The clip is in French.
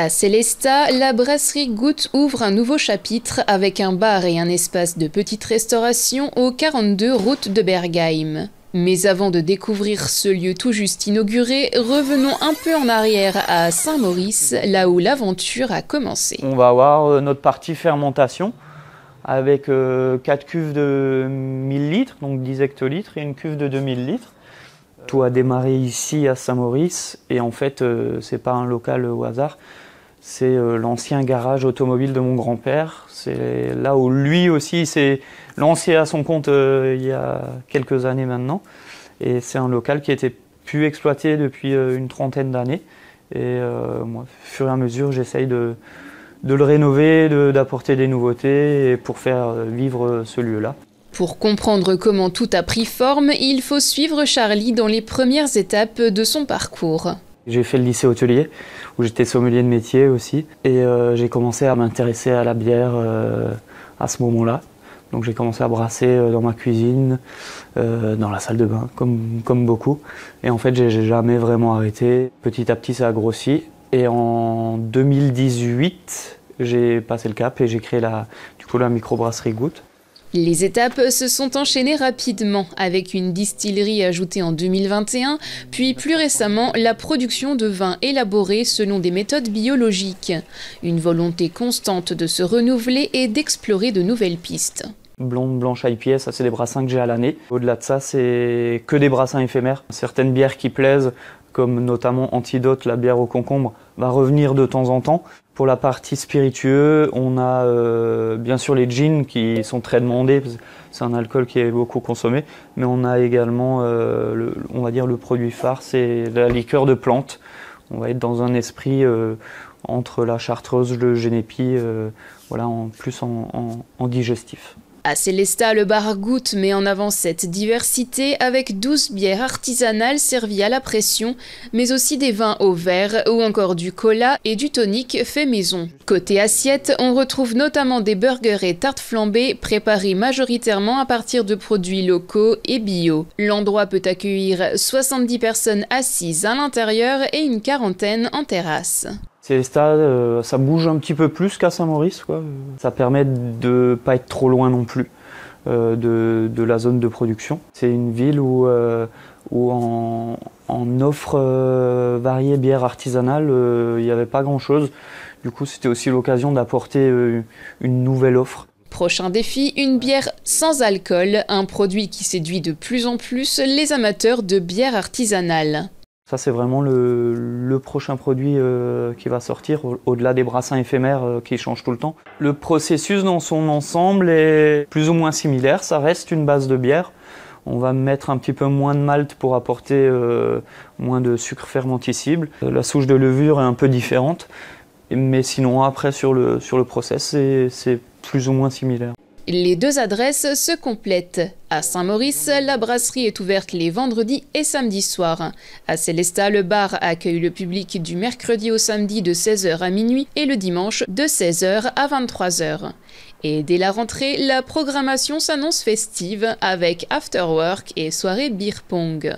À Sélestat, la brasserie Goutte ouvre un nouveau chapitre avec un bar et un espace de petite restauration au 42 route de Bergheim. Mais avant de découvrir ce lieu tout juste inauguré, revenons un peu en arrière à Saint-Maurice, là où l'aventure a commencé. On va avoir notre partie fermentation avec 4 cuves de 1000 litres, donc 10 hectolitres, et une cuve de 2000 litres. Tout a démarré ici à Saint-Maurice et en fait c'est pas un local au hasard. C'est l'ancien garage automobile de mon grand-père. C'est là où lui aussi s'est lancé à son compte il y a quelques années maintenant. Et c'est un local qui a été plus exploité depuis une trentaine d'années. Et moi, au fur et à mesure, j'essaye de le rénover, d'apporter des nouveautés pour faire vivre ce lieu-là. Pour comprendre comment tout a pris forme, il faut suivre Charlie dans les premières étapes de son parcours. J'ai fait le lycée hôtelier, où j'étais sommelier de métier aussi. Et j'ai commencé à m'intéresser à la bière à ce moment-là. Donc j'ai commencé à brasser dans ma cuisine, dans la salle de bain, comme beaucoup. Et en fait, j'ai jamais vraiment arrêté. Petit à petit, ça a grossi. Et en 2018, j'ai passé le cap et j'ai créé la microbrasserie Goutte. Les étapes se sont enchaînées rapidement, avec une distillerie ajoutée en 2021, puis plus récemment la production de vins élaborés selon des méthodes biologiques. Une volonté constante de se renouveler et d'explorer de nouvelles pistes. Blonde, blanche, IPA, ça c'est des brassins que j'ai à l'année. Au-delà de ça, c'est que des brassins éphémères. Certaines bières qui plaisent, comme notamment Antidote, la bière au concombre, va revenir de temps en temps. Pour la partie spiritueux, on a bien sûr les gins qui sont très demandés, c'est un alcool qui est beaucoup consommé, mais on a également, on va dire le produit phare, c'est la liqueur de plante. On va être dans un esprit entre la chartreuse, le génépi, voilà, plus en digestif. À Sélestat, le bar Goutte met en avant cette diversité avec 12 bières artisanales servies à la pression, mais aussi des vins au verre ou encore du cola et du tonic fait maison. Côté assiette, on retrouve notamment des burgers et tartes flambées préparées majoritairement à partir de produits locaux et bio. L'endroit peut accueillir 70 personnes assises à l'intérieur et une quarantaine en terrasse. Sélestat, ça bouge un petit peu plus qu'à Saint-Maurice, quoi. Ça permet de pas être trop loin non plus de la zone de production. C'est une ville où en offre variée bière artisanale, il n'y avait pas grand-chose. Du coup, c'était aussi l'occasion d'apporter une nouvelle offre. Prochain défi, une bière sans alcool, un produit qui séduit de plus en plus les amateurs de bière artisanale. Ça, c'est vraiment le prochain produit qui va sortir, au-delà des brassins éphémères qui changent tout le temps. Le processus dans son ensemble est plus ou moins similaire, ça reste une base de bière. On va mettre un petit peu moins de malt pour apporter moins de sucre fermentescible. La souche de levure est un peu différente, mais sinon après sur le process, c'est plus ou moins similaire. Les deux adresses se complètent. À Saint-Maurice, la brasserie est ouverte les vendredis et samedis soirs. À Sélestat, le bar accueille le public du mercredi au samedi de 16h à minuit et le dimanche de 16h à 23h. Et dès la rentrée, la programmation s'annonce festive avec after work et soirée beer pong.